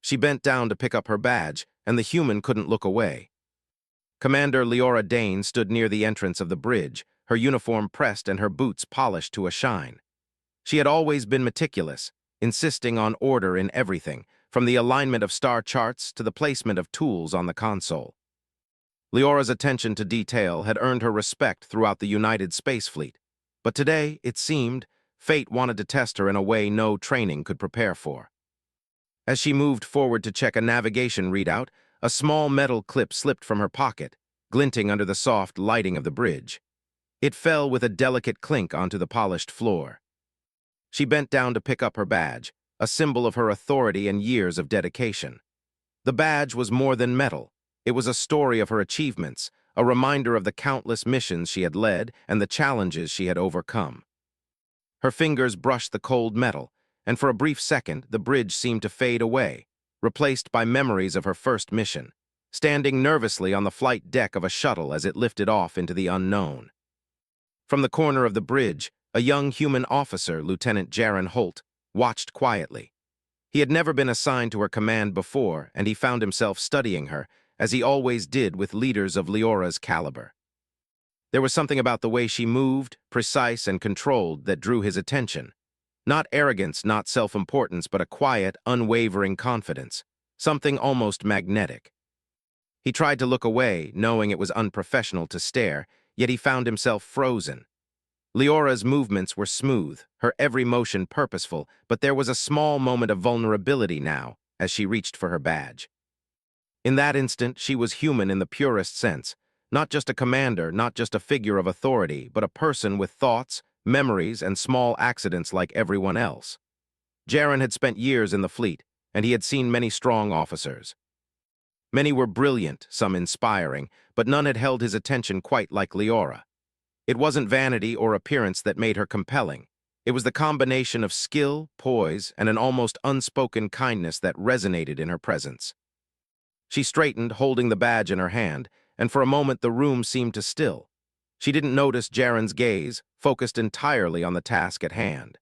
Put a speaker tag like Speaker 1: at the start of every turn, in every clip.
Speaker 1: She bent down to pick up her badge, and the human couldn't look away. Commander Leora Dane stood near the entrance of the bridge, her uniform pressed and her boots polished to a shine. She had always been meticulous, insisting on order in everything, from the alignment of star charts to the placement of tools on the console. Leora's attention to detail had earned her respect throughout the United Space Fleet, but today, it seemed, fate wanted to test her in a way no training could prepare for. As she moved forward to check a navigation readout, a small metal clip slipped from her pocket, glinting under the soft lighting of the bridge. It fell with a delicate clink onto the polished floor. She bent down to pick up her badge, a symbol of her authority and years of dedication. The badge was more than metal. It was a story of her achievements, a reminder of the countless missions she had led and the challenges she had overcome. Her fingers brushed the cold metal, and for a brief second, the bridge seemed to fade away, replaced by memories of her first mission, standing nervously on the flight deck of a shuttle as it lifted off into the unknown. From the corner of the bridge, a young human officer, Lieutenant Jaron Holt, watched quietly. He had never been assigned to her command before, and he found himself studying her, as he always did with leaders of Leora's caliber. There was something about the way she moved, precise and controlled, that drew his attention. Not arrogance, not self-importance, but a quiet, unwavering confidence, something almost magnetic. He tried to look away, knowing it was unprofessional to stare, yet he found himself frozen. Leora's movements were smooth, her every motion purposeful, but there was a small moment of vulnerability now, as she reached for her badge. In that instant, she was human in the purest sense, not just a commander, not just a figure of authority, but a person with thoughts, memories, and small accidents like everyone else. Jaron had spent years in the fleet, and he had seen many strong officers. Many were brilliant, some inspiring, but none had held his attention quite like Leora. It wasn't vanity or appearance that made her compelling. It was the combination of skill, poise, and an almost unspoken kindness that resonated in her presence. She straightened, holding the badge in her hand, and for a moment the room seemed to still. She didn't notice Jaron's gaze, focused entirely on the task at hand.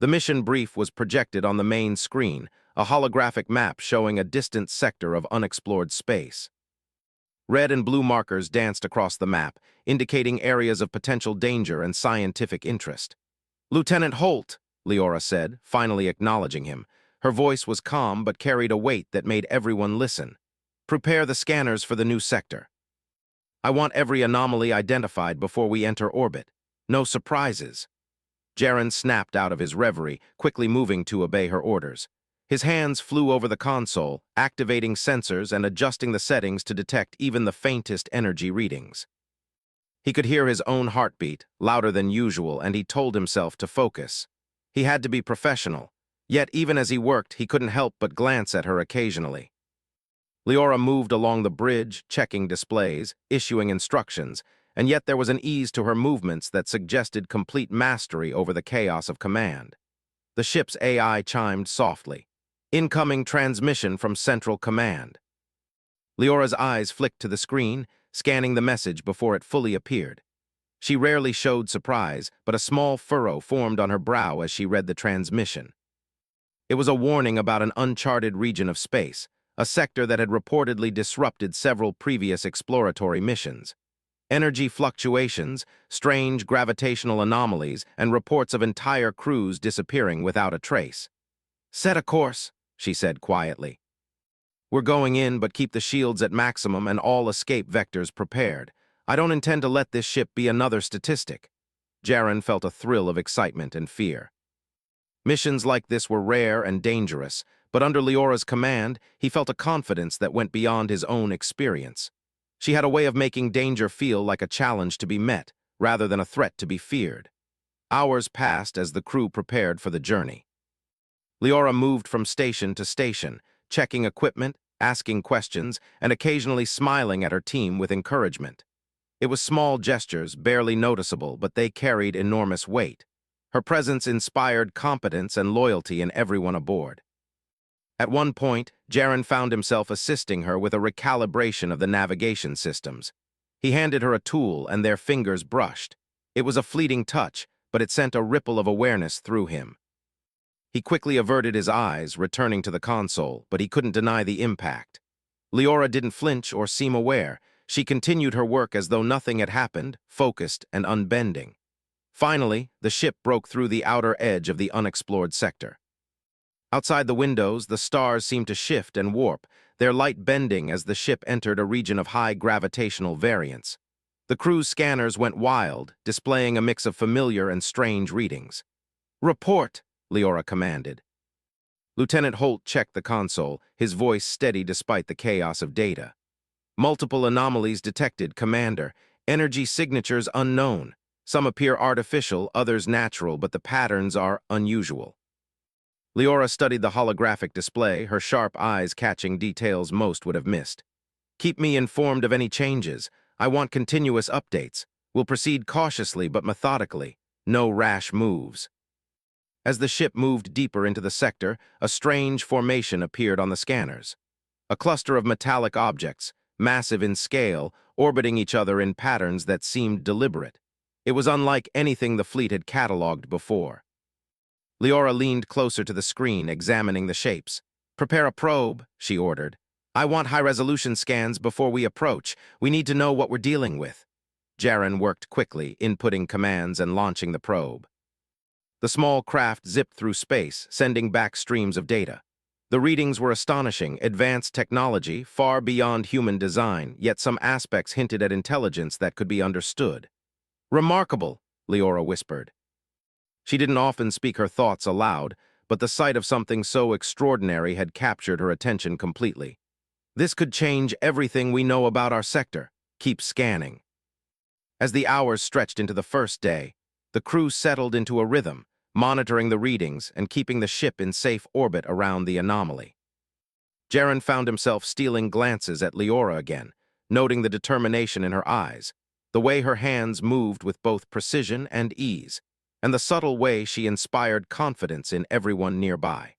Speaker 1: The mission brief was projected on the main screen, a holographic map showing a distant sector of unexplored space. Red and blue markers danced across the map, indicating areas of potential danger and scientific interest. "Lieutenant Holt," Leora said, finally acknowledging him. Her voice was calm but carried a weight that made everyone listen. "Prepare the scanners for the new sector. I want every anomaly identified before we enter orbit. No surprises." Jaron snapped out of his reverie, quickly moving to obey her orders. His hands flew over the console, activating sensors and adjusting the settings to detect even the faintest energy readings. He could hear his own heartbeat, louder than usual, and he told himself to focus. He had to be professional, yet even as he worked, he couldn't help but glance at her occasionally. Leora moved along the bridge, checking displays, issuing instructions, and yet there was an ease to her movements that suggested complete mastery over the chaos of command. The ship's AI chimed softly. "Incoming transmission from Central Command." Leora's eyes flicked to the screen, scanning the message before it fully appeared. She rarely showed surprise, but a small furrow formed on her brow as she read the transmission. It was a warning about an uncharted region of space, a sector that had reportedly disrupted several previous exploratory missions. Energy fluctuations, strange gravitational anomalies, and reports of entire crews disappearing without a trace. "Set a course," she said quietly. "We're going in, but keep the shields at maximum and all escape vectors prepared. I don't intend to let this ship be another statistic." Jaron felt a thrill of excitement and fear. Missions like this were rare and dangerous, but under Leora's command, he felt a confidence that went beyond his own experience. She had a way of making danger feel like a challenge to be met, rather than a threat to be feared. Hours passed as the crew prepared for the journey. Leora moved from station to station, checking equipment, asking questions, and occasionally smiling at her team with encouragement. It was small gestures, barely noticeable, but they carried enormous weight. Her presence inspired competence and loyalty in everyone aboard. At one point, Jaron found himself assisting her with a recalibration of the navigation systems. He handed her a tool and their fingers brushed. It was a fleeting touch, but it sent a ripple of awareness through him. He quickly averted his eyes, returning to the console, but he couldn't deny the impact. Leora didn't flinch or seem aware. She continued her work as though nothing had happened, focused and unbending. Finally, the ship broke through the outer edge of the unexplored sector. Outside the windows, the stars seemed to shift and warp, their light bending as the ship entered a region of high gravitational variance. The crew's scanners went wild, displaying a mix of familiar and strange readings. "Report," Leora commanded. Lieutenant Holt checked the console, his voice steady despite the chaos of data. "Multiple anomalies detected, Commander. Energy signatures unknown. Some appear artificial, others natural, but the patterns are unusual." Leora studied the holographic display, her sharp eyes catching details most would have missed. "Keep me informed of any changes. I want continuous updates. We'll proceed cautiously but methodically. No rash moves." As the ship moved deeper into the sector, a strange formation appeared on the scanners. A cluster of metallic objects, massive in scale, orbiting each other in patterns that seemed deliberate. It was unlike anything the fleet had catalogued before. Leora leaned closer to the screen, examining the shapes. "Prepare a probe," she ordered. "I want high-resolution scans before we approach. We need to know what we're dealing with." Jaren worked quickly, inputting commands and launching the probe. The small craft zipped through space, sending back streams of data. The readings were astonishing, advanced technology, far beyond human design, yet some aspects hinted at intelligence that could be understood. "Remarkable," Leora whispered. She didn't often speak her thoughts aloud, but the sight of something so extraordinary had captured her attention completely. "This could change everything we know about our sector. Keep scanning." As the hours stretched into the first day, the crew settled into a rhythm, monitoring the readings and keeping the ship in safe orbit around the anomaly. Jaren found himself stealing glances at Leora again, noting the determination in her eyes, the way her hands moved with both precision and ease, and the subtle way she inspired confidence in everyone nearby.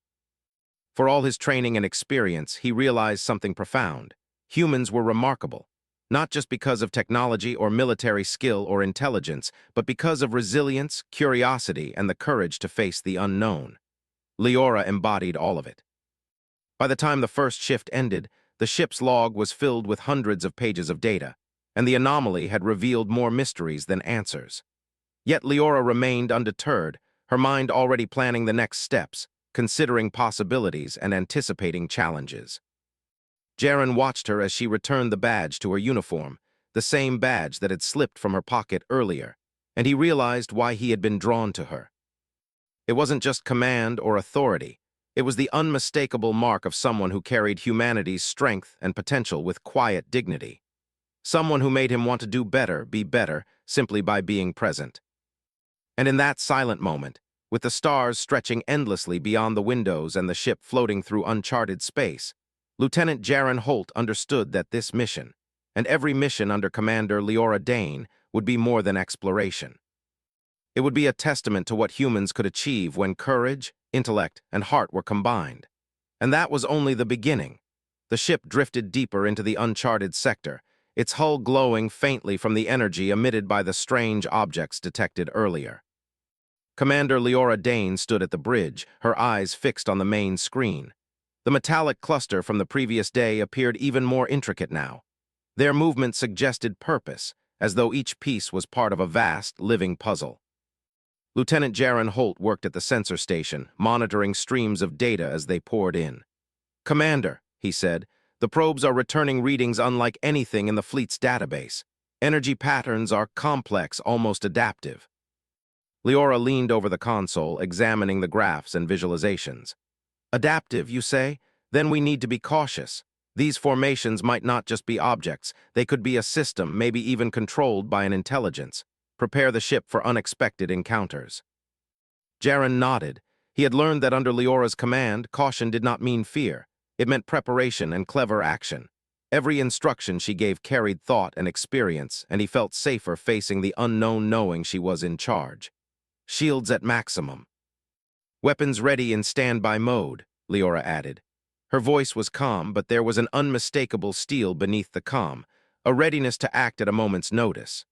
Speaker 1: For all his training and experience, he realized something profound. Humans were remarkable, not just because of technology or military skill or intelligence, but because of resilience, curiosity, and the courage to face the unknown. Leora embodied all of it. By the time the first shift ended, the ship's log was filled with hundreds of pages of data, and the anomaly had revealed more mysteries than answers. Yet Leora remained undeterred, her mind already planning the next steps, considering possibilities and anticipating challenges. Jaren watched her as she returned the badge to her uniform, the same badge that had slipped from her pocket earlier, and he realized why he had been drawn to her. It wasn't just command or authority. It was the unmistakable mark of someone who carried humanity's strength and potential with quiet dignity. Someone who made him want to do better, be better, simply by being present. And in that silent moment, with the stars stretching endlessly beyond the windows and the ship floating through uncharted space, Lieutenant Jaren Holt understood that this mission, and every mission under Commander Leora Dane, would be more than exploration. It would be a testament to what humans could achieve when courage, intellect, and heart were combined. And that was only the beginning. The ship drifted deeper into the uncharted sector, its hull glowing faintly from the energy emitted by the strange objects detected earlier. Commander Leora Dane stood at the bridge, her eyes fixed on the main screen. The metallic cluster from the previous day appeared even more intricate now. Their movement suggested purpose, as though each piece was part of a vast, living puzzle. Lieutenant Jaren Holt worked at the sensor station, monitoring streams of data as they poured in. "Commander," he said, "the probes are returning readings unlike anything in the fleet's database. Energy patterns are complex, almost adaptive." Leora leaned over the console, examining the graphs and visualizations. "Adaptive, you say? Then we need to be cautious. These formations might not just be objects. They could be a system, maybe even controlled by an intelligence. Prepare the ship for unexpected encounters." Jaren nodded. He had learned that under Leora's command, caution did not mean fear. It meant preparation and clever action. Every instruction she gave carried thought and experience, and he felt safer facing the unknown knowing she was in charge. "Shields at maximum." "Weapons ready in standby mode," Leora added. Her voice was calm, but there was an unmistakable steel beneath the calm, a readiness to act at a moment's notice.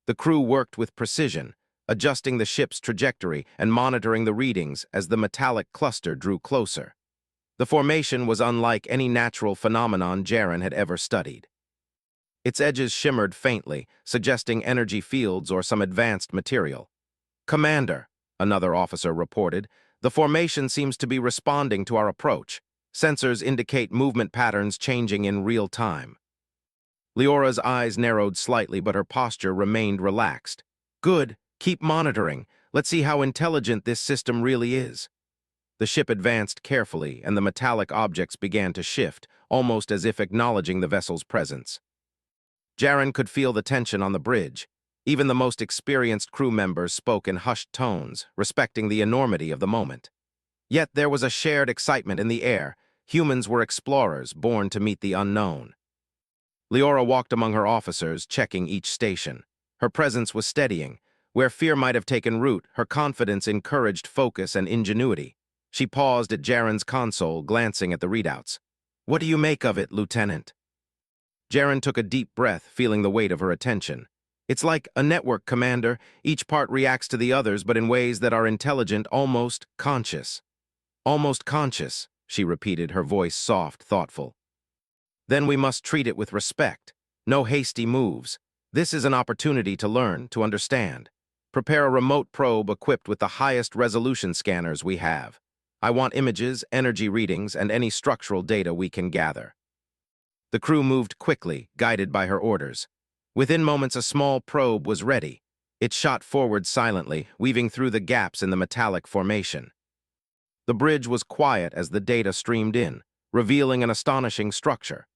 Speaker 1: The crew worked with precision, adjusting the ship's trajectory and monitoring the readings as the metallic cluster drew closer. The formation was unlike any natural phenomenon Jaren had ever studied. Its edges shimmered faintly, suggesting energy fields or some advanced material. "Commander," another officer reported, "the formation seems to be responding to our approach. Sensors indicate movement patterns changing in real time." Leora's eyes narrowed slightly, but her posture remained relaxed. "Good. Keep monitoring. Let's see how intelligent this system really is." The ship advanced carefully, and the metallic objects began to shift, almost as if acknowledging the vessel's presence. Jaren could feel the tension on the bridge. Even the most experienced crew members spoke in hushed tones, respecting the enormity of the moment. Yet there was a shared excitement in the air. Humans were explorers, born to meet the unknown. Leora walked among her officers, checking each station. Her presence was steadying. Where fear might have taken root, her confidence encouraged focus and ingenuity. She paused at Jaren's console, glancing at the readouts. "What do you make of it, Lieutenant?" Jaren took a deep breath, feeling the weight of her attention. "It's like a network, Commander. Each part reacts to the others, but in ways that are intelligent, almost conscious." "Almost conscious," she repeated, her voice soft, thoughtful. "Then we must treat it with respect. No hasty moves. This is an opportunity to learn, to understand. Prepare a remote probe equipped with the highest resolution scanners we have. I want images, energy readings, and any structural data we can gather." The crew moved quickly, guided by her orders. Within moments, a small probe was ready. It shot forward silently, weaving through the gaps in the metallic formation. The bridge was quiet as the data streamed in, revealing an astonishing structure.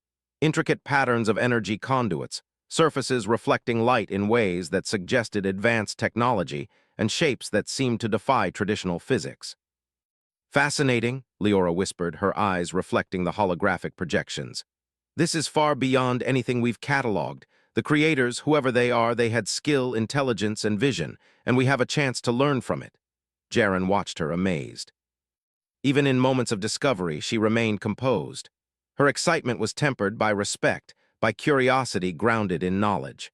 Speaker 1: Intricate patterns of energy conduits, surfaces reflecting light in ways that suggested advanced technology, and shapes that seemed to defy traditional physics. "Fascinating," Leora whispered, her eyes reflecting the holographic projections. "This is far beyond anything we've cataloged. The creators, whoever they had skill, intelligence, and vision, and we have a chance to learn from it." Jaren watched her, amazed. Even in moments of discovery, she remained composed. Her excitement was tempered by respect, by curiosity grounded in knowledge.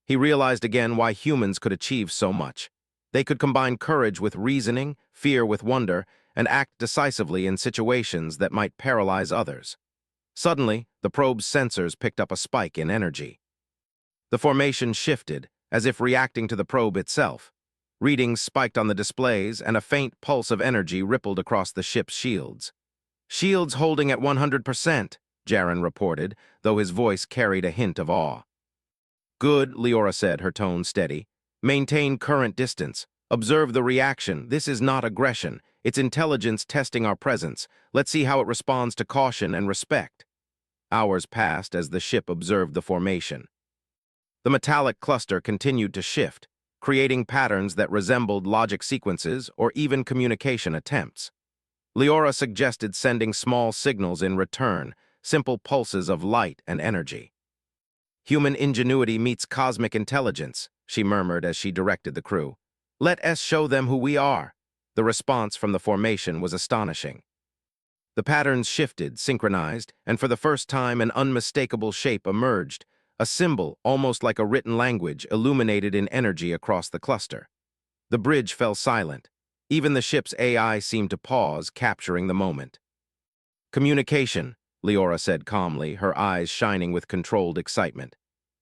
Speaker 1: He realized again why humans could achieve so much. They could combine courage with reasoning, fear with wonder, and act decisively in situations that might paralyze others. Suddenly, the probe's sensors picked up a spike in energy. The formation shifted, as if reacting to the probe itself. Readings spiked on the displays, and a faint pulse of energy rippled across the ship's shields. "Shields holding at 100%, Jaren reported, though his voice carried a hint of awe. "Good," Leora said, her tone steady. "Maintain current distance. Observe the reaction. This is not aggression. It's intelligence testing our presence. Let's see how it responds to caution and respect." Hours passed as the ship observed the formation. The metallic cluster continued to shift, creating patterns that resembled logic sequences or even communication attempts. Leora suggested sending small signals in return, simple pulses of light and energy. "Human ingenuity meets cosmic intelligence," she murmured as she directed the crew. "Let us show them who we are." The response from the formation was astonishing. The patterns shifted, synchronized, and for the first time an unmistakable shape emerged, a symbol, almost like a written language, illuminated in energy across the cluster. The bridge fell silent. Even the ship's AI seemed to pause, capturing the moment. "Communication," Leora said calmly, her eyes shining with controlled excitement.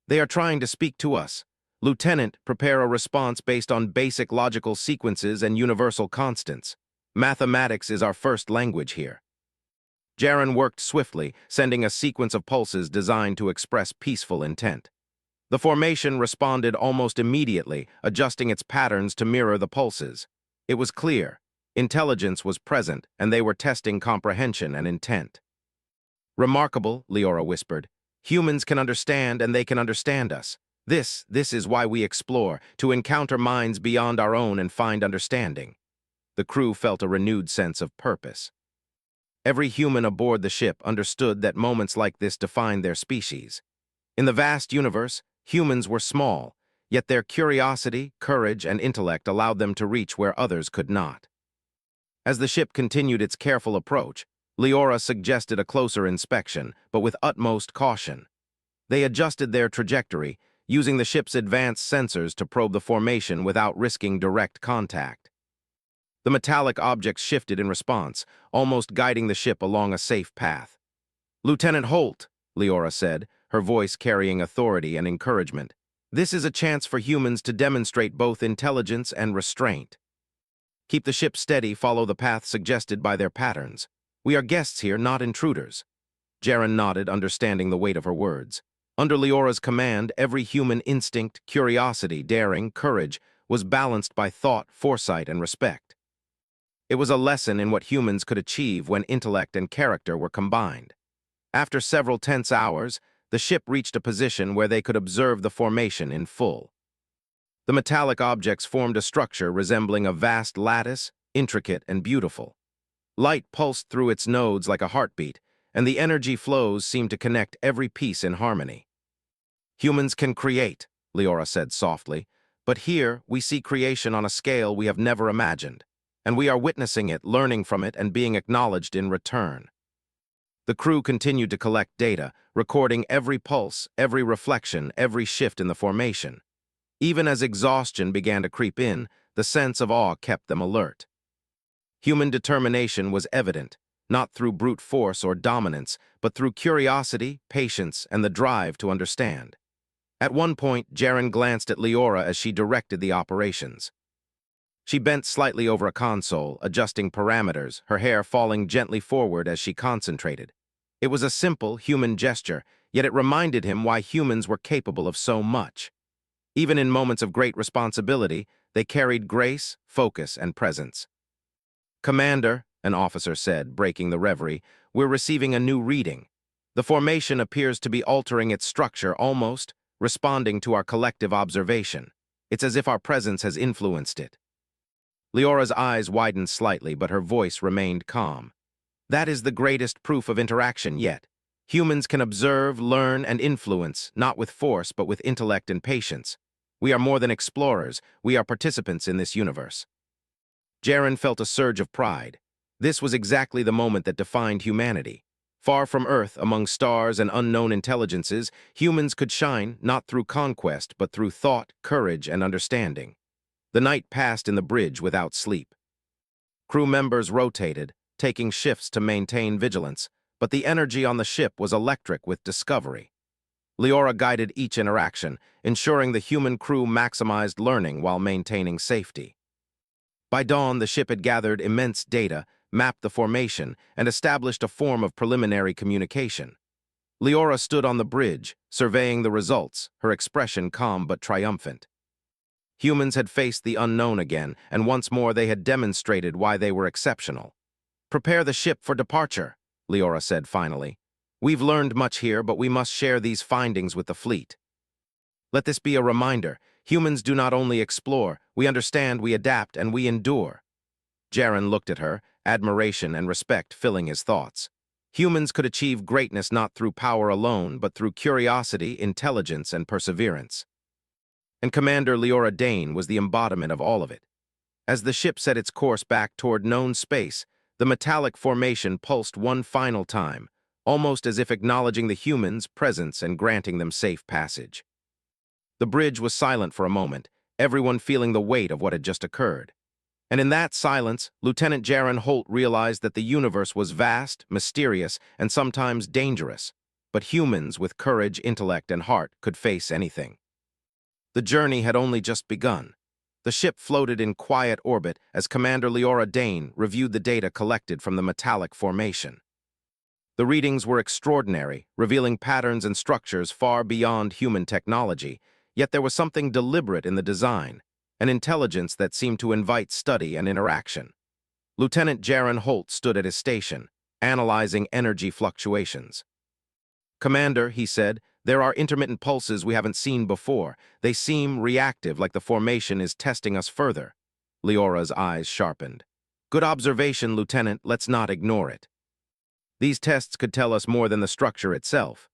Speaker 1: "They are trying to speak to us. Lieutenant, prepare a response based on basic logical sequences and universal constants. Mathematics is our first language here." Jaren worked swiftly, sending a sequence of pulses designed to express peaceful intent. The formation responded almost immediately, adjusting its patterns to mirror the pulses. It was clear. Intelligence was present, and they were testing comprehension and intent. "Remarkable," Leora whispered. "Humans can understand, and they can understand us. This is why we explore, to encounter minds beyond our own and find understanding." The crew felt a renewed sense of purpose. Every human aboard the ship understood that moments like this defined their species. In the vast universe, humans were small, yet their curiosity, courage, and intellect allowed them to reach where others could not. As the ship continued its careful approach, Leora suggested a closer inspection, but with utmost caution. They adjusted their trajectory, using the ship's advanced sensors to probe the formation without risking direct contact. The metallic objects shifted in response, almost guiding the ship along a safe path. "Lieutenant Holt," Leora said, her voice carrying authority and encouragement. "This is a chance for humans to demonstrate both intelligence and restraint. Keep the ship steady, follow the path suggested by their patterns. We are guests here, not intruders." Jaren nodded, understanding the weight of her words. Under Leora's command, every human instinct, curiosity, daring, courage was balanced by thought, foresight, and respect. It was a lesson in what humans could achieve when intellect and character were combined. After several tense hours, the ship reached a position where they could observe the formation in full. The metallic objects formed a structure resembling a vast lattice, intricate and beautiful. Light pulsed through its nodes like a heartbeat, and the energy flows seemed to connect every piece in harmony. "Humans can create," Leora said softly, "but here we see creation on a scale we have never imagined, and we are witnessing it, learning from it, and being acknowledged in return." The crew continued to collect data, recording every pulse, every reflection, every shift in the formation. Even as exhaustion began to creep in, the sense of awe kept them alert. Human determination was evident, not through brute force or dominance, but through curiosity, patience, and the drive to understand. At one point, Jaren glanced at Leora as she directed the operations. She bent slightly over a console, adjusting parameters, her hair falling gently forward as she concentrated. It was a simple, human gesture, yet it reminded him why humans were capable of so much. Even in moments of great responsibility, they carried grace, focus, and presence. "Commander," an officer said, breaking the reverie, "we're receiving a new reading. The formation appears to be altering its structure almost, responding to our collective observation. It's as if our presence has influenced it." Leora's eyes widened slightly, but her voice remained calm. "That is the greatest proof of interaction yet. Humans can observe, learn, and influence, not with force, but with intellect and patience. We are more than explorers, we are participants in this universe." Jaren felt a surge of pride. This was exactly the moment that defined humanity. Far from Earth, among stars and unknown intelligences, humans could shine not through conquest, but through thought, courage, and understanding. The night passed in the bridge without sleep. Crew members rotated, taking shifts to maintain vigilance, but the energy on the ship was electric with discovery. Leora guided each interaction, ensuring the human crew maximized learning while maintaining safety. By dawn, the ship had gathered immense data, mapped the formation, and established a form of preliminary communication. Leora stood on the bridge, surveying the results, her expression calm but triumphant. Humans had faced the unknown again, and once more they had demonstrated why they were exceptional. "Prepare the ship for departure," Leora said finally. "We've learned much here, but we must share these findings with the fleet. Let this be a reminder. Humans do not only explore, we understand, we adapt, and we endure." Jaren looked at her, admiration and respect filling his thoughts. Humans could achieve greatness not through power alone, but through curiosity, intelligence, and perseverance. And Commander Leora Dane was the embodiment of all of it. As the ship set its course back toward known space, the metallic formation pulsed one final time, almost as if acknowledging the humans' presence and granting them safe passage. The bridge was silent for a moment, everyone feeling the weight of what had just occurred. And in that silence, Lieutenant Jaren Holt realized that the universe was vast, mysterious, and sometimes dangerous, but humans with courage, intellect, and heart could face anything. The journey had only just begun. The ship floated in quiet orbit as Commander Leora Dane reviewed the data collected from the metallic formation. The readings were extraordinary, revealing patterns and structures far beyond human technology, yet there was something deliberate in the design, an intelligence that seemed to invite study and interaction. Lieutenant Jaren Holt stood at his station, analyzing energy fluctuations. "Commander," he said, "there are intermittent pulses we haven't seen before. They seem reactive, like the formation is testing us further." Leora's eyes sharpened. "Good observation, Lieutenant. Let's not ignore it. These tests could tell us more than the structure itself."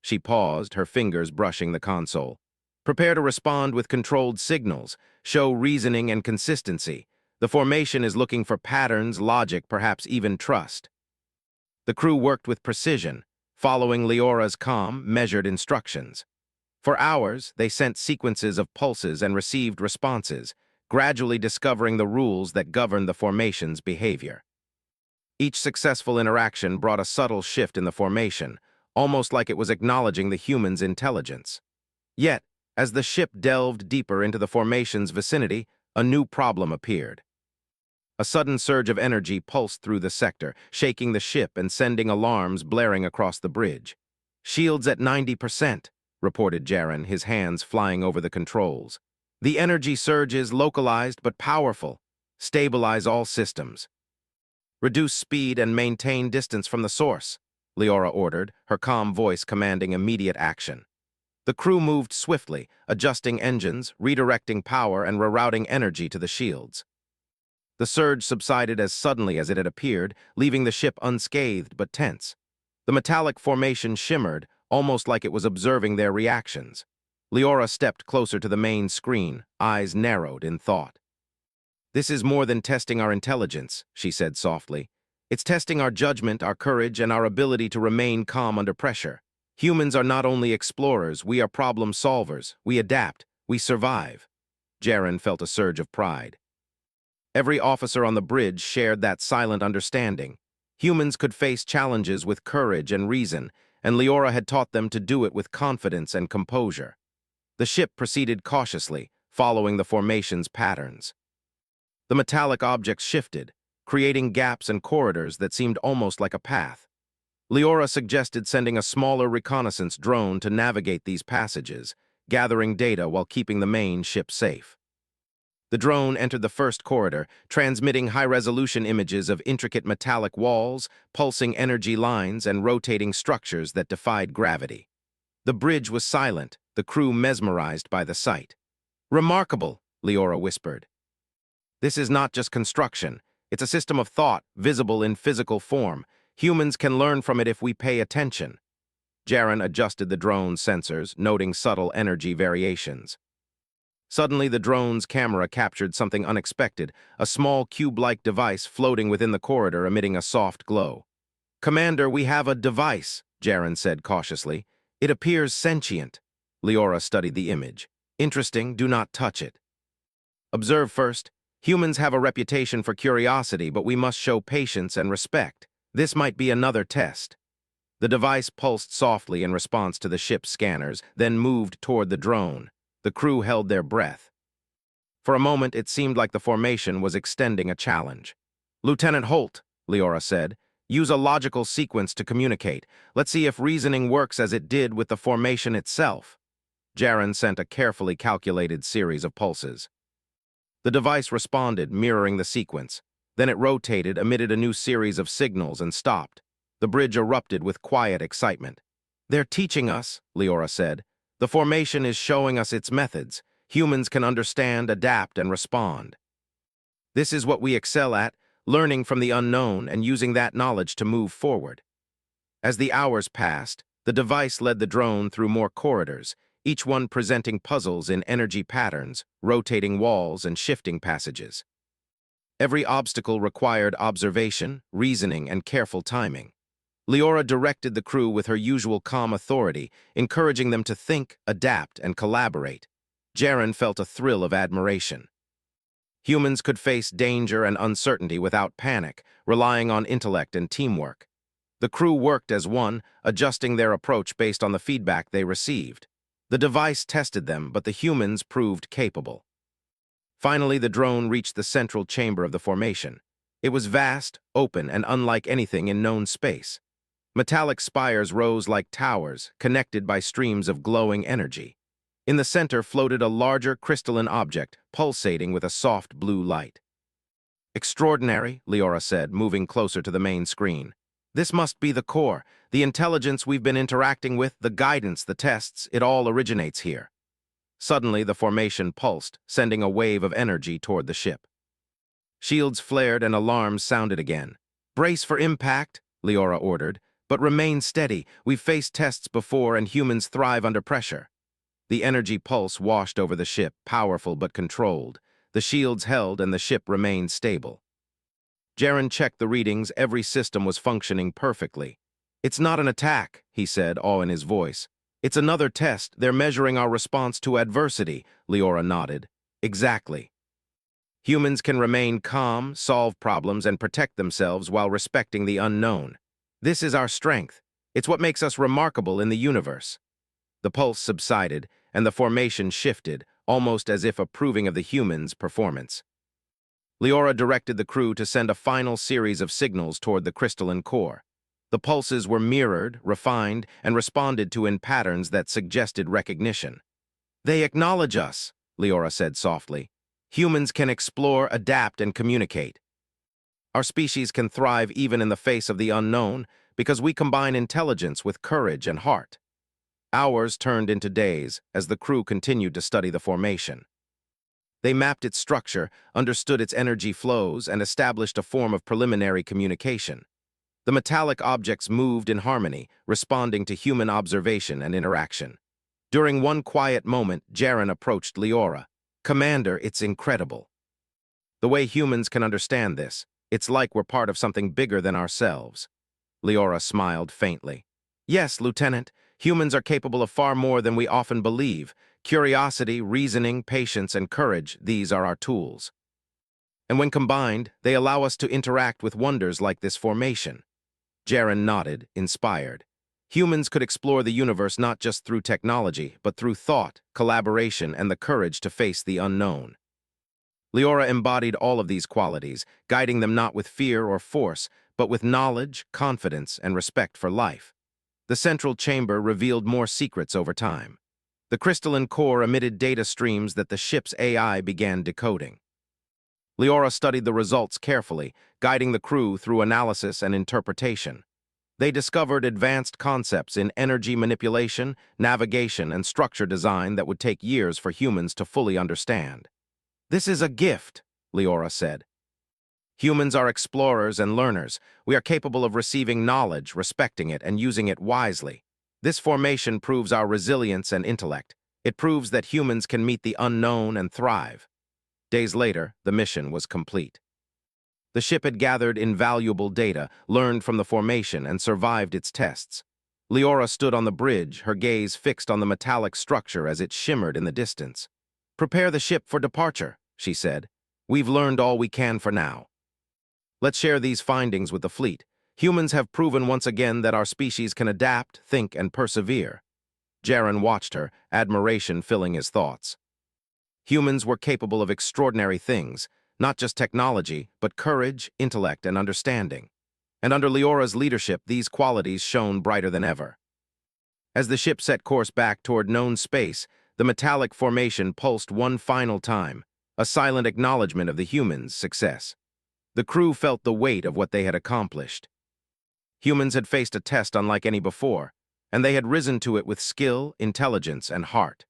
Speaker 1: She paused, her fingers brushing the console. "Prepare to respond with controlled signals. Show reasoning and consistency. The formation is looking for patterns, logic, perhaps even trust." The crew worked with precision, following Leora's calm, measured instructions. For hours, they sent sequences of pulses and received responses, gradually discovering the rules that govern the formation's behavior. Each successful interaction brought a subtle shift in the formation, almost like it was acknowledging the human's intelligence. Yet, as the ship delved deeper into the formation's vicinity, a new problem appeared. A sudden surge of energy pulsed through the sector, shaking the ship and sending alarms blaring across the bridge. "Shields at 90%, reported Jaren, his hands flying over the controls. "The energy surge is localized but powerful. Stabilize all systems. Reduce speed and maintain distance from the source," Leora ordered, her calm voice commanding immediate action. The crew moved swiftly, adjusting engines, redirecting power, and rerouting energy to the shields. The surge subsided as suddenly as it had appeared, leaving the ship unscathed but tense. The metallic formation shimmered, almost like it was observing their reactions. Leora stepped closer to the main screen, eyes narrowed in thought. "This is more than testing our intelligence," she said softly. "It's testing our judgment, our courage, and our ability to remain calm under pressure. Humans are not only explorers, we are problem solvers. We adapt. We survive." Jaren felt a surge of pride. Every officer on the bridge shared that silent understanding. Humans could face challenges with courage and reason, and Leora had taught them to do it with confidence and composure. The ship proceeded cautiously, following the formation's patterns. The metallic objects shifted, creating gaps and corridors that seemed almost like a path. Leora suggested sending a smaller reconnaissance drone to navigate these passages, gathering data while keeping the main ship safe. The drone entered the first corridor, transmitting high-resolution images of intricate metallic walls, pulsing energy lines, and rotating structures that defied gravity. The bridge was silent, the crew mesmerized by the sight. "Remarkable," Leora whispered. "This is not just construction. It's a system of thought, visible in physical form. Humans can learn from it if we pay attention." Jaren adjusted the drone's sensors, noting subtle energy variations. Suddenly, the drone's camera captured something unexpected, a small cube-like device floating within the corridor emitting a soft glow. "Commander, we have a device," Jaren said cautiously. "It appears sentient." Leora studied the image. "Interesting, do not touch it." "Observe first. Humans have a reputation for curiosity, but we must show patience and respect. This might be another test." The device pulsed softly in response to the ship's scanners, then moved toward the drone. The crew held their breath. For a moment, it seemed like the formation was extending a challenge. "Lieutenant Holt," Leora said, "use a logical sequence to communicate. Let's see if reasoning works as it did with the formation itself." Jaren sent a carefully calculated series of pulses. The device responded, mirroring the sequence. Then it rotated, emitted a new series of signals, and stopped. The bridge erupted with quiet excitement. "They're teaching us," Leora said. "The formation is showing us its methods. Humans can understand, adapt, and respond. This is what we excel at, learning from the unknown and using that knowledge to move forward." As the hours passed, the device led the drone through more corridors, each one presenting puzzles in energy patterns, rotating walls, and shifting passages. Every obstacle required observation, reasoning, and careful timing. Leora directed the crew with her usual calm authority, encouraging them to think, adapt, and collaborate. Jaren felt a thrill of admiration. Humans could face danger and uncertainty without panic, relying on intellect and teamwork. The crew worked as one, adjusting their approach based on the feedback they received. The device tested them, but the humans proved capable. Finally, the drone reached the central chamber of the formation. It was vast, open, and unlike anything in known space. Metallic spires rose like towers, connected by streams of glowing energy. In the center floated a larger crystalline object, pulsating with a soft blue light. "Extraordinary," Leora said, moving closer to the main screen. "This must be the core, the intelligence we've been interacting with, the guidance, the tests, it all originates here." Suddenly, the formation pulsed, sending a wave of energy toward the ship. Shields flared and alarms sounded again. "Brace for impact," Leora ordered, "but remain steady. We've faced tests before and humans thrive under pressure." The energy pulse washed over the ship, powerful but controlled. The shields held and the ship remained stable. Jaren checked the readings, every system was functioning perfectly. "It's not an attack," he said, awe in his voice. It's another test. They're measuring our response to adversity, Leora nodded. Exactly. Humans can remain calm, solve problems, and protect themselves while respecting the unknown. This is our strength. It's what makes us remarkable in the universe. The pulse subsided, and the formation shifted, almost as if approving of the humans' performance. Leora directed the crew to send a final series of signals toward the crystalline core. The pulses were mirrored, refined, and responded to in patterns that suggested recognition. "They acknowledge us," Leora said softly. "Humans can explore, adapt, and communicate. Our species can thrive even in the face of the unknown because we combine intelligence with courage and heart." Hours turned into days as the crew continued to study the formation. They mapped its structure, understood its energy flows, and established a form of preliminary communication. The metallic objects moved in harmony, responding to human observation and interaction. During one quiet moment, Jaren approached Leora. "Commander, it's incredible. The way humans can understand this, it's like we're part of something bigger than ourselves." Leora smiled faintly. "Yes, Lieutenant, humans are capable of far more than we often believe. Curiosity, reasoning, patience, and courage, these are our tools. And when combined, they allow us to interact with wonders like this formation." Jaren nodded, inspired. Humans could explore the universe not just through technology, but through thought, collaboration, and the courage to face the unknown. Leora embodied all of these qualities, guiding them not with fear or force, but with knowledge, confidence, and respect for life. The central chamber revealed more secrets over time. The crystalline core emitted data streams that the ship's AI began decoding. Leora studied the results carefully, guiding the crew through analysis and interpretation. They discovered advanced concepts in energy manipulation, navigation, and structure design that would take years for humans to fully understand. "This is a gift," Leora said. "Humans are explorers and learners. We are capable of receiving knowledge, respecting it, and using it wisely. This formation proves our resilience and intellect. It proves that humans can meet the unknown and thrive." Days later, the mission was complete. The ship had gathered invaluable data, learned from the formation, and survived its tests. Leora stood on the bridge, her gaze fixed on the metallic structure as it shimmered in the distance. "Prepare the ship for departure," she said. "We've learned all we can for now. Let's share these findings with the fleet. Humans have proven once again that our species can adapt, think, and persevere." Jaren watched her, admiration filling his thoughts. Humans were capable of extraordinary things, not just technology, but courage, intellect, and understanding. And under Leora's leadership, these qualities shone brighter than ever. As the ship set course back toward known space, the metallic formation pulsed one final time, a silent acknowledgement of the humans' success. The crew felt the weight of what they had accomplished. Humans had faced a test unlike any before, and they had risen to it with skill, intelligence, and heart.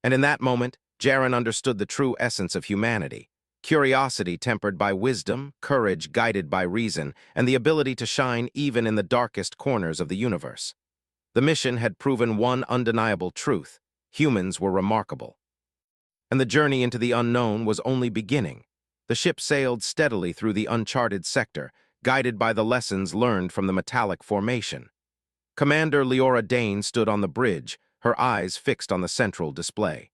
Speaker 1: And in that moment, Jaren understood the true essence of humanity: curiosity tempered by wisdom, courage guided by reason, and the ability to shine even in the darkest corners of the universe. The mission had proven one undeniable truth: humans were remarkable. And the journey into the unknown was only beginning. The ship sailed steadily through the uncharted sector, guided by the lessons learned from the metallic formation. Commander Leora Dane stood on the bridge, her eyes fixed on the central display.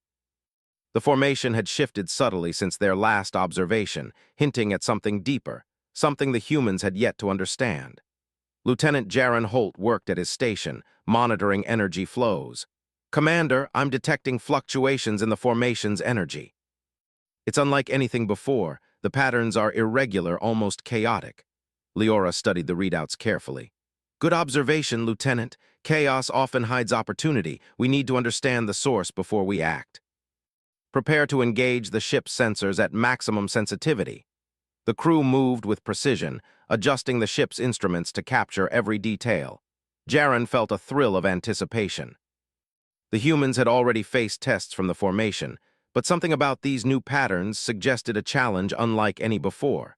Speaker 1: The formation had shifted subtly since their last observation, hinting at something deeper, something the humans had yet to understand. Lieutenant Jaren Holt worked at his station, monitoring energy flows. "Commander, I'm detecting fluctuations in the formation's energy. It's unlike anything before. The patterns are irregular, almost chaotic." Leora studied the readouts carefully. "Good observation, Lieutenant. Chaos often hides opportunity. We need to understand the source before we act. Prepare to engage the ship's sensors at maximum sensitivity." The crew moved with precision, adjusting the ship's instruments to capture every detail. Jaren felt a thrill of anticipation. The humans had already faced tests from the formation, but something about these new patterns suggested a challenge unlike any before.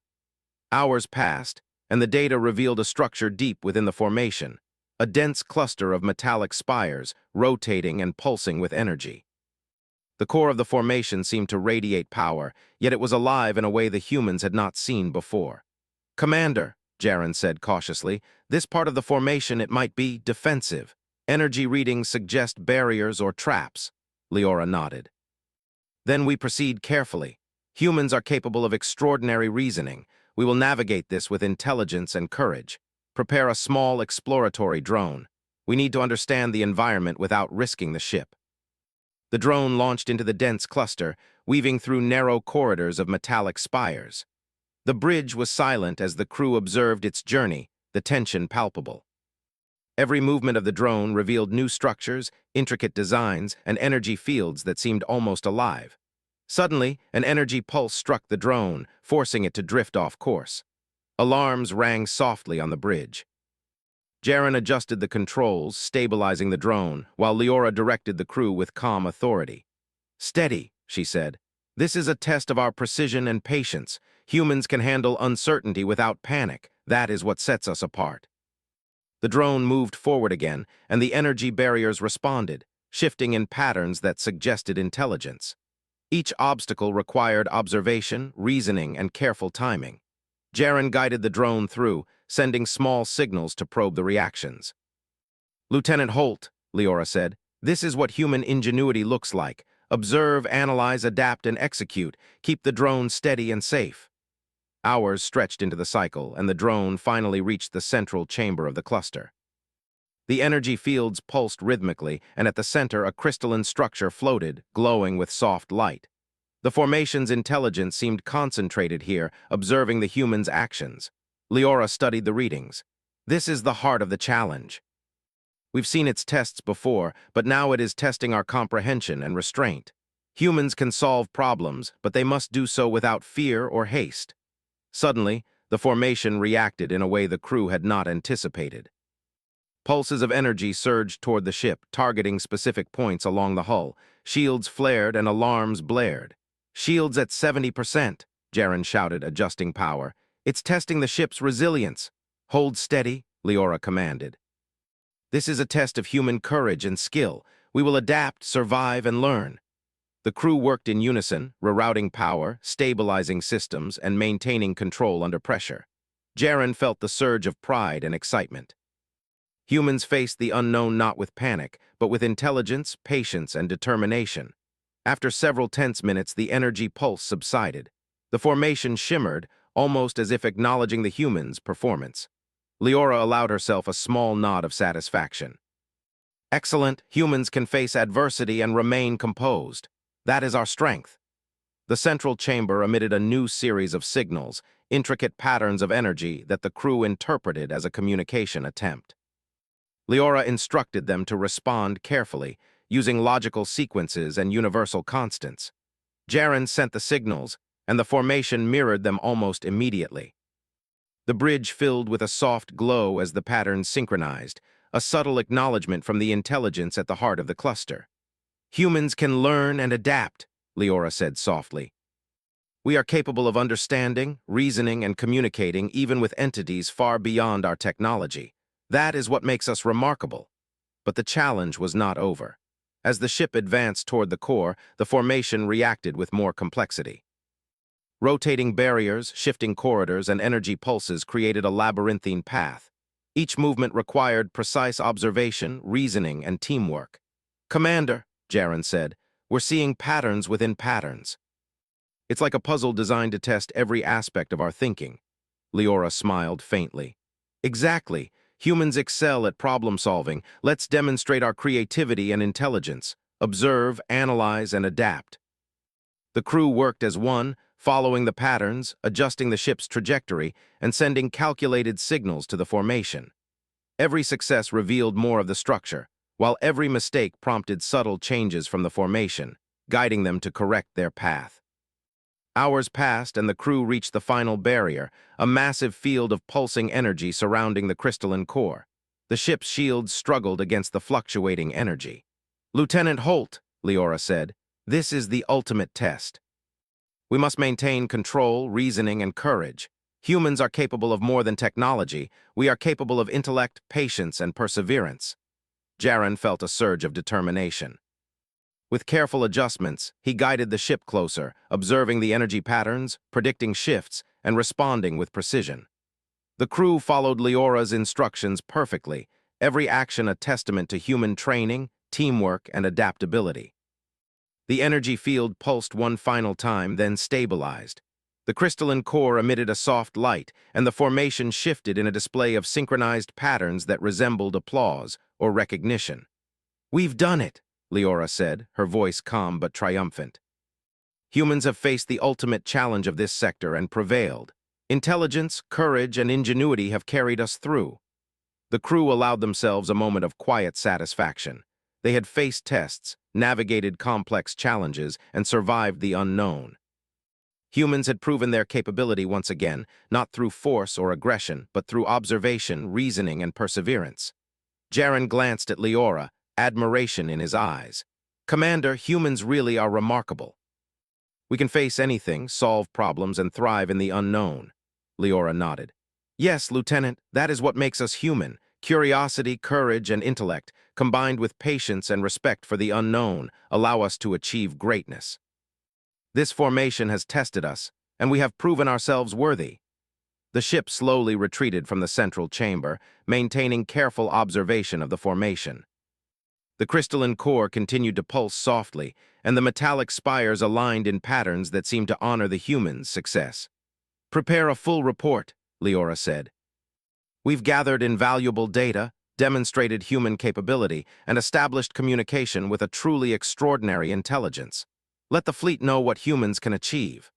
Speaker 1: Hours passed, and the data revealed a structure deep within the formation, a dense cluster of metallic spires, rotating and pulsing with energy. The core of the formation seemed to radiate power, yet it was alive in a way the humans had not seen before. "Commander," Jaren said cautiously, "this part of the formation, it might be defensive." Energy readings suggest barriers or traps. Leora nodded. Then we proceed carefully. Humans are capable of extraordinary reasoning. We will navigate this with intelligence and courage. Prepare a small exploratory drone. We need to understand the environment without risking the ship. The drone launched into the dense cluster, weaving through narrow corridors of metallic spires. The bridge was silent as the crew observed its journey, the tension palpable. Every movement of the drone revealed new structures, intricate designs, and energy fields that seemed almost alive. Suddenly, an energy pulse struck the drone, forcing it to drift off course. Alarms rang softly on the bridge. Jaren adjusted the controls, stabilizing the drone, while Leora directed the crew with calm authority. "Steady," she said. "This is a test of our precision and patience. Humans can handle uncertainty without panic. That is what sets us apart." The drone moved forward again, and the energy barriers responded, shifting in patterns that suggested intelligence. Each obstacle required observation, reasoning, and careful timing. Jaren guided the drone through, sending small signals to probe the reactions. "Lieutenant Holt," Leora said, "this is what human ingenuity looks like. Observe, analyze, adapt, and execute. Keep the drone steady and safe." Hours stretched into the cycle, and the drone finally reached the central chamber of the cluster. The energy fields pulsed rhythmically, and at the center a crystalline structure floated, glowing with soft light. The formation's intelligence seemed concentrated here, observing the human's actions. Leora studied the readings. "This is the heart of the challenge. We've seen its tests before, but now it is testing our comprehension and restraint. Humans can solve problems, but they must do so without fear or haste." Suddenly, the formation reacted in a way the crew had not anticipated. Pulses of energy surged toward the ship, targeting specific points along the hull. Shields flared and alarms blared. "Shields at 70%, Jaren shouted, adjusting power. "It's testing the ship's resilience." "Hold steady," Leora commanded. "This is a test of human courage and skill. We will adapt, survive, and learn." The crew worked in unison, rerouting power, stabilizing systems, and maintaining control under pressure. Jaren felt the surge of pride and excitement. Humans faced the unknown not with panic, but with intelligence, patience, and determination. After several tense minutes, the energy pulse subsided. The formation shimmered, almost as if acknowledging the humans' performance. Leora allowed herself a small nod of satisfaction. "Excellent. Humans can face adversity and remain composed. That is our strength." The central chamber emitted a new series of signals, intricate patterns of energy that the crew interpreted as a communication attempt. Leora instructed them to respond carefully, using logical sequences and universal constants. Jaren sent the signals, and the formation mirrored them almost immediately. The bridge filled with a soft glow as the patterns synchronized, a subtle acknowledgement from the intelligence at the heart of the cluster. "Humans can learn and adapt," Leora said softly. "We are capable of understanding, reasoning, and communicating even with entities far beyond our technology. That is what makes us remarkable." But the challenge was not over. As the ship advanced toward the core, the formation reacted with more complexity. Rotating barriers, shifting corridors, and energy pulses created a labyrinthine path. Each movement required precise observation, reasoning, and teamwork. "Commander," Jaren said, "we're seeing patterns within patterns." "It's like a puzzle designed to test every aspect of our thinking." Leora smiled faintly. "Exactly. Humans excel at problem-solving. Let's demonstrate our creativity and intelligence. Observe, analyze, and adapt." The crew worked as one, following the patterns, adjusting the ship's trajectory, and sending calculated signals to the formation. Every success revealed more of the structure, while every mistake prompted subtle changes from the formation, guiding them to correct their path. Hours passed and the crew reached the final barrier, a massive field of pulsing energy surrounding the crystalline core. The ship's shields struggled against the fluctuating energy. "Lieutenant Holt," Leora said, "this is the ultimate test. We must maintain control, reasoning, and courage. Humans are capable of more than technology. We are capable of intellect, patience, and perseverance." Jaren felt a surge of determination. With careful adjustments, he guided the ship closer, observing the energy patterns, predicting shifts, and responding with precision. The crew followed Leora's instructions perfectly, every action a testament to human training, teamwork, and adaptability. The energy field pulsed one final time, then stabilized. The crystalline core emitted a soft light, and the formation shifted in a display of synchronized patterns that resembled applause or recognition. "We've done it," Leora said, her voice calm but triumphant. Humans have faced the ultimate challenge of this sector and prevailed. Intelligence, courage, and ingenuity have carried us through. The crew allowed themselves a moment of quiet satisfaction. They had faced tests, navigated complex challenges, and survived the unknown. Humans had proven their capability once again, not through force or aggression, but through observation, reasoning, and perseverance. Jaren glanced at Leora, admiration in his eyes. "Commander, humans really are remarkable. We can face anything, solve problems, and thrive in the unknown." Leora nodded. "Yes, Lieutenant, that is what makes us human. Curiosity, courage, and intellect, combined with patience and respect for the unknown, allow us to achieve greatness. This formation has tested us, and we have proven ourselves worthy." The ship slowly retreated from the central chamber, maintaining careful observation of the formation. The crystalline core continued to pulse softly, and the metallic spires aligned in patterns that seemed to honor the humans' success. "Prepare a full report," Leora said. "We've gathered invaluable data, demonstrated human capability, and established communication with a truly extraordinary intelligence. Let the fleet know what humans can achieve."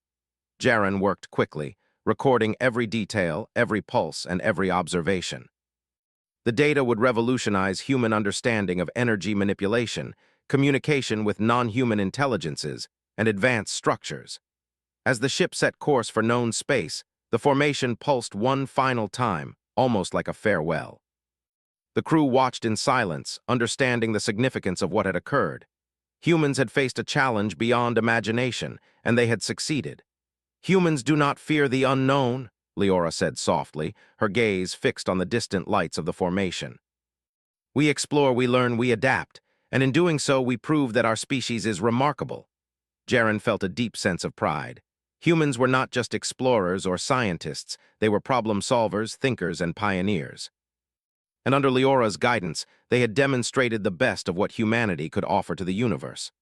Speaker 1: Jaren worked quickly, recording every detail, every pulse, and every observation. The data would revolutionize human understanding of energy manipulation, communication with non-human intelligences, and advanced structures. As the ship set course for known space, the formation pulsed one final time, almost like a farewell. The crew watched in silence, understanding the significance of what had occurred. Humans had faced a challenge beyond imagination, and they had succeeded. "Humans do not fear the unknown," Leora said softly, her gaze fixed on the distant lights of the formation. "We explore, we learn, we adapt, and in doing so we prove that our species is remarkable." Jaren felt a deep sense of pride. Humans were not just explorers or scientists, they were problem solvers, thinkers, and pioneers. And under Leora's guidance, they had demonstrated the best of what humanity could offer to the universe.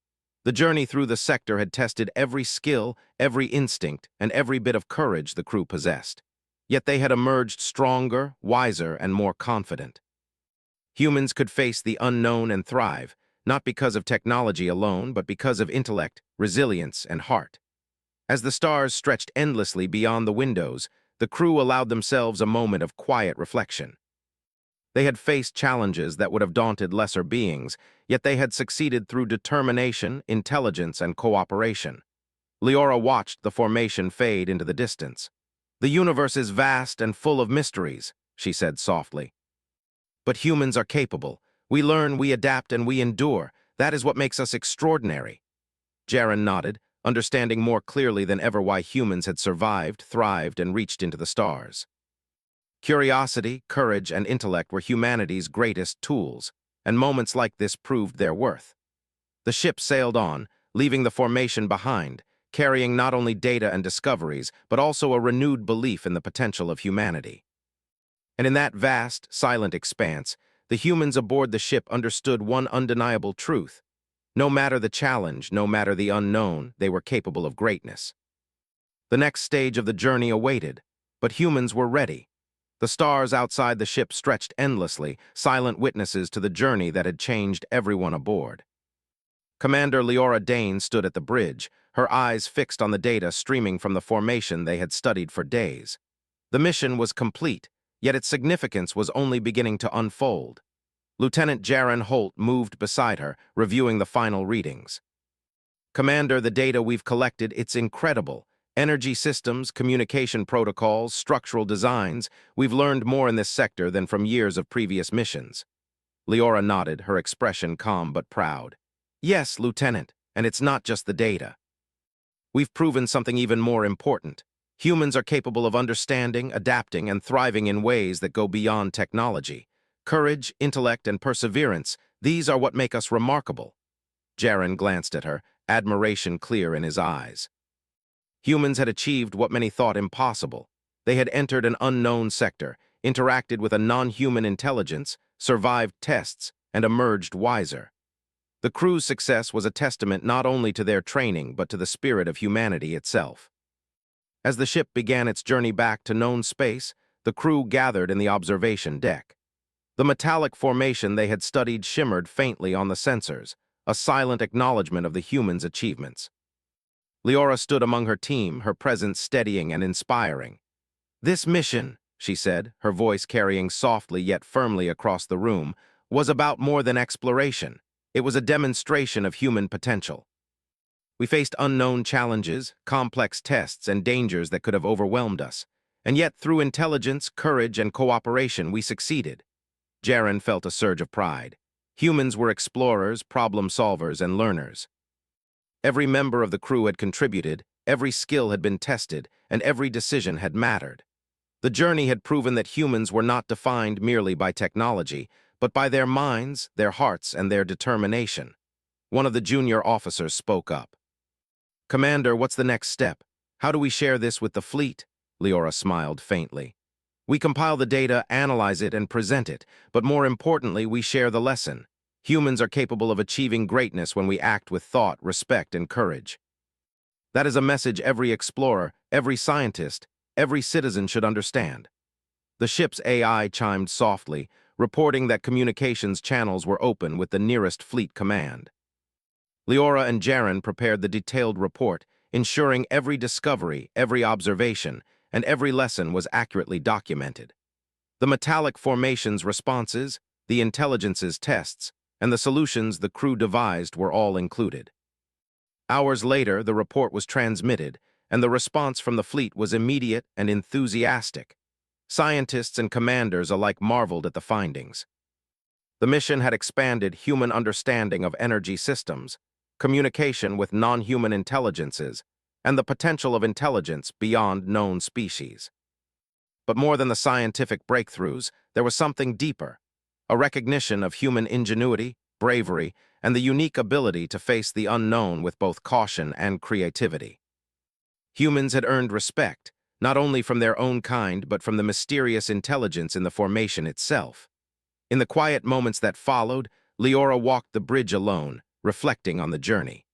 Speaker 1: The journey through the sector had tested every skill, every instinct, and every bit of courage the crew possessed. Yet they had emerged stronger, wiser, and more confident. Humans could face the unknown and thrive, not because of technology alone, but because of intellect, resilience, and heart. As the stars stretched endlessly beyond the windows, the crew allowed themselves a moment of quiet reflection. They had faced challenges that would have daunted lesser beings, yet they had succeeded through determination, intelligence, and cooperation. Leora watched the formation fade into the distance. "The universe is vast and full of mysteries," she said softly. "But humans are capable. We learn, we adapt, and we endure. That is what makes us extraordinary." Jaren nodded, understanding more clearly than ever why humans had survived, thrived, and reached into the stars. Curiosity, courage, and intellect were humanity's greatest tools, and moments like this proved their worth. The ship sailed on, leaving the formation behind, carrying not only data and discoveries, but also a renewed belief in the potential of humanity. And in that vast, silent expanse, the humans aboard the ship understood one undeniable truth. No matter the challenge, no matter the unknown, they were capable of greatness. The next stage of the journey awaited, but humans were ready. The stars outside the ship stretched endlessly, silent witnesses to the journey that had changed everyone aboard. Commander Leora Dane stood at the bridge, her eyes fixed on the data streaming from the formation they had studied for days. The mission was complete, yet its significance was only beginning to unfold. Lieutenant Jaren Holt moved beside her, reviewing the final readings. "Commander, the data we've collected, it's incredible. Energy systems, communication protocols, structural designs, we've learned more in this sector than from years of previous missions." Leora nodded, her expression calm but proud. "Yes, Lieutenant, and it's not just the data. We've proven something even more important. Humans are capable of understanding, adapting, and thriving in ways that go beyond technology. Courage, intellect, and perseverance, these are what make us remarkable." Jaren glanced at her, admiration clear in his eyes. Humans had achieved what many thought impossible. They had entered an unknown sector, interacted with a non-human intelligence, survived tests, and emerged wiser. The crew's success was a testament not only to their training but to the spirit of humanity itself. As the ship began its journey back to known space, the crew gathered in the observation deck. The metallic formation they had studied shimmered faintly on the sensors, a silent acknowledgement of the humans' achievements. Leora stood among her team, her presence steadying and inspiring. "This mission," she said, her voice carrying softly yet firmly across the room, "was about more than exploration. It was a demonstration of human potential. We faced unknown challenges, complex tests, and dangers that could have overwhelmed us. And yet, through intelligence, courage, and cooperation, we succeeded." Jaren felt a surge of pride. Humans were explorers, problem solvers, and learners. Every member of the crew had contributed, every skill had been tested, and every decision had mattered. The journey had proven that humans were not defined merely by technology, but by their minds, their hearts, and their determination. One of the junior officers spoke up. "Commander, what's the next step? How do we share this with the fleet?" Leora smiled faintly. "We compile the data, analyze it, and present it, but more importantly, we share the lesson. Humans are capable of achieving greatness when we act with thought, respect, and courage. That is a message every explorer, every scientist, every citizen should understand." The ship's AI chimed softly, reporting that communications channels were open with the nearest fleet command. Leora and Jaren prepared the detailed report, ensuring every discovery, every observation, and every lesson was accurately documented. The metallic formation's responses, the intelligence's tests, and the solutions the crew devised were all included. Hours later, the report was transmitted, and the response from the fleet was immediate and enthusiastic. Scientists and commanders alike marveled at the findings. The mission had expanded human understanding of energy systems, communication with non-human intelligences, and the potential of intelligence beyond known species. But more than the scientific breakthroughs, there was something deeper, a recognition of human ingenuity, bravery, and the unique ability to face the unknown with both caution and creativity. Humans had earned respect, not only from their own kind but from the mysterious intelligence in the formation itself. In the quiet moments that followed, Leora walked the bridge alone, reflecting on the journey.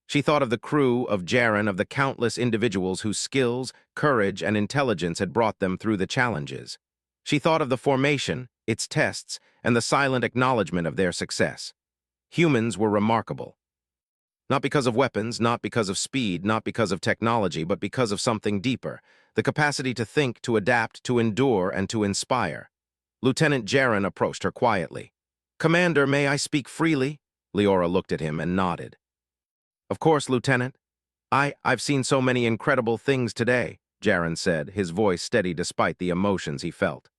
Speaker 1: She thought of the crew, of Jaren, of the countless individuals whose skills, courage, and intelligence had brought them through the challenges. She thought of the formation, its tests, and the silent acknowledgement of their success. Humans were remarkable. Not because of weapons, not because of speed, not because of technology, but because of something deeper, the capacity to think, to adapt, to endure, and to inspire. Lieutenant Jaren approached her quietly. "Commander, may I speak freely?" Leora looked at him and nodded. "Of course, Lieutenant. I've seen so many incredible things today," Jaren said, his voice steady despite the emotions he felt.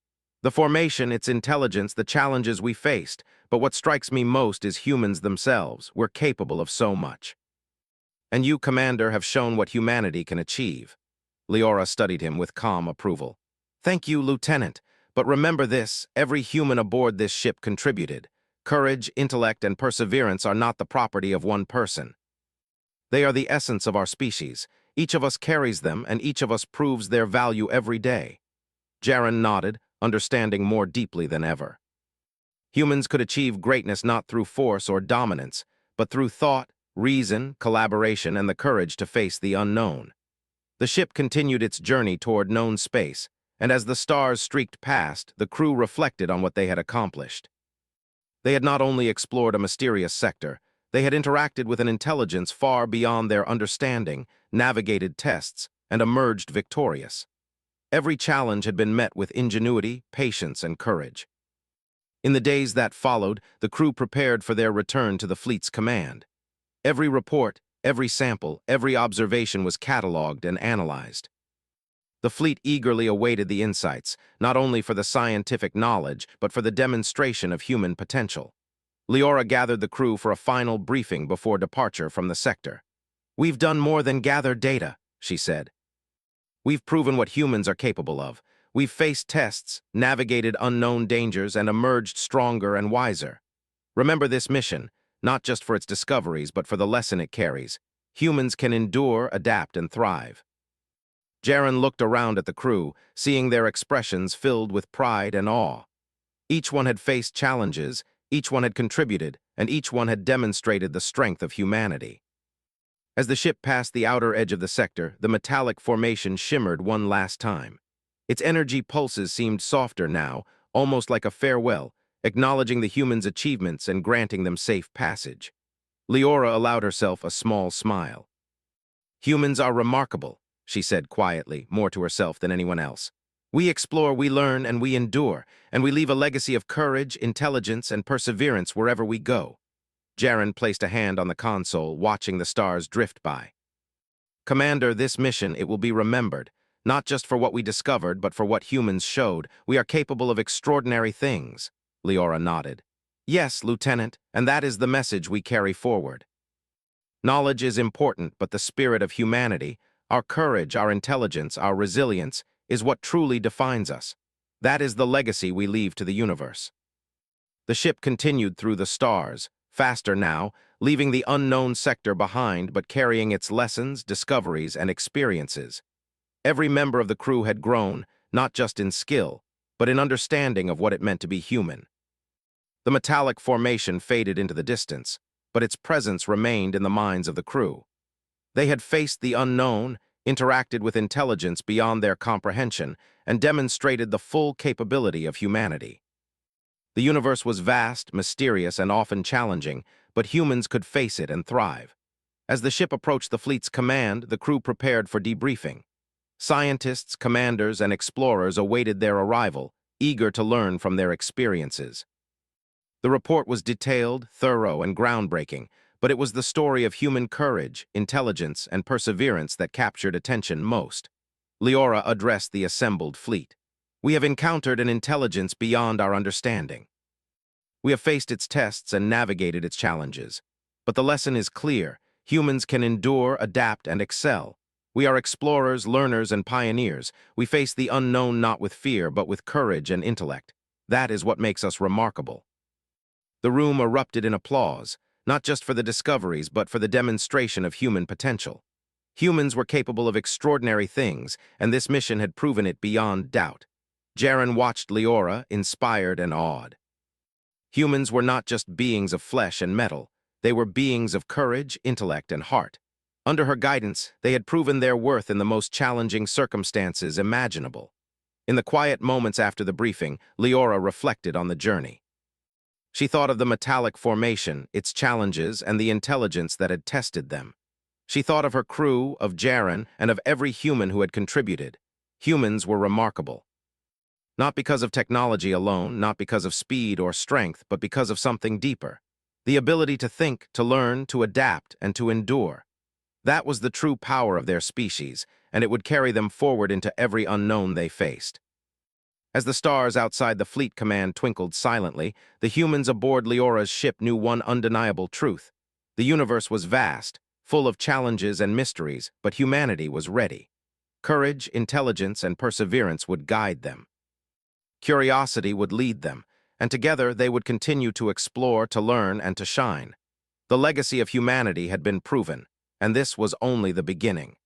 Speaker 1: "The formation, its intelligence, the challenges we faced, but what strikes me most is humans themselves. We're capable of so much. And you, Commander, have shown what humanity can achieve." Leora studied him with calm approval. "Thank you, Lieutenant. But remember this, every human aboard this ship contributed. Courage, intellect, and perseverance are not the property of one person. They are the essence of our species. Each of us carries them, and each of us proves their value every day." Jaren nodded, understanding more deeply than ever. Humans could achieve greatness not through force or dominance, but through thought, reason, collaboration, and the courage to face the unknown. The ship continued its journey toward known space, and as the stars streaked past, the crew reflected on what they had accomplished. They had not only explored a mysterious sector, they had interacted with an intelligence far beyond their understanding, navigated tests, and emerged victorious. Every challenge had been met with ingenuity, patience, and courage. In the days that followed, the crew prepared for their return to the fleet's command. Every report, every sample, every observation was catalogued and analyzed. The fleet eagerly awaited the insights, not only for the scientific knowledge, but for the demonstration of human potential. Leora gathered the crew for a final briefing before departure from the sector. "We've done more than gather data," she said. "We've proven what humans are capable of. We've faced tests, navigated unknown dangers, and emerged stronger and wiser. Remember this mission, not just for its discoveries, but for the lesson it carries. Humans can endure, adapt, and thrive." Jaren looked around at the crew, seeing their expressions filled with pride and awe. Each one had faced challenges, each one had contributed, and each one had demonstrated the strength of humanity. As the ship passed the outer edge of the sector, the metallic formation shimmered one last time. Its energy pulses seemed softer now, almost like a farewell, acknowledging the humans' achievements and granting them safe passage. Leora allowed herself a small smile. "Humans are remarkable," she said quietly, more to herself than anyone else. "We explore, we learn, and we endure, and we leave a legacy of courage, intelligence, and perseverance wherever we go." Jaren placed a hand on the console, watching the stars drift by. "Commander, this mission, it will be remembered, not just for what we discovered, but for what humans showed. We are capable of extraordinary things." Leora nodded. "Yes, Lieutenant, and that is the message we carry forward. Knowledge is important, but the spirit of humanity, our courage, our intelligence, our resilience, is what truly defines us. That is the legacy we leave to the universe." The ship continued through the stars, faster now, leaving the unknown sector behind but carrying its lessons, discoveries, and experiences. Every member of the crew had grown, not just in skill, but in understanding of what it meant to be human. The metallic formation faded into the distance, but its presence remained in the minds of the crew. They had faced the unknown, interacted with intelligence beyond their comprehension, and demonstrated the full capability of humanity. The universe was vast, mysterious, and often challenging, but humans could face it and thrive. As the ship approached the fleet's command, the crew prepared for debriefing. Scientists, commanders, and explorers awaited their arrival, eager to learn from their experiences. The report was detailed, thorough, and groundbreaking, but it was the story of human courage, intelligence, and perseverance that captured attention most. Leora addressed the assembled fleet. "We have encountered an intelligence beyond our understanding. We have faced its tests and navigated its challenges. But the lesson is clear: humans can endure, adapt, and excel. We are explorers, learners, and pioneers. We face the unknown not with fear, but with courage and intellect. That is what makes us remarkable." The room erupted in applause, not just for the discoveries, but for the demonstration of human potential. Humans were capable of extraordinary things, and this mission had proven it beyond doubt. Jaren watched Leora, inspired and awed. Humans were not just beings of flesh and metal. They were beings of courage, intellect, and heart. Under her guidance, they had proven their worth in the most challenging circumstances imaginable. In the quiet moments after the briefing, Leora reflected on the journey. She thought of the metallic formation, its challenges, and the intelligence that had tested them. She thought of her crew, of Jaren, and of every human who had contributed. Humans were remarkable. Not because of technology alone, not because of speed or strength, but because of something deeper. The ability to think, to learn, to adapt, and to endure. That was the true power of their species, and it would carry them forward into every unknown they faced. As the stars outside the fleet command twinkled silently, the humans aboard Leora's ship knew one undeniable truth. The universe was vast, full of challenges and mysteries, but humanity was ready. Courage, intelligence, and perseverance would guide them. Curiosity would lead them, and together they would continue to explore, to learn, and to shine. The legacy of humanity had been proven, and this was only the beginning.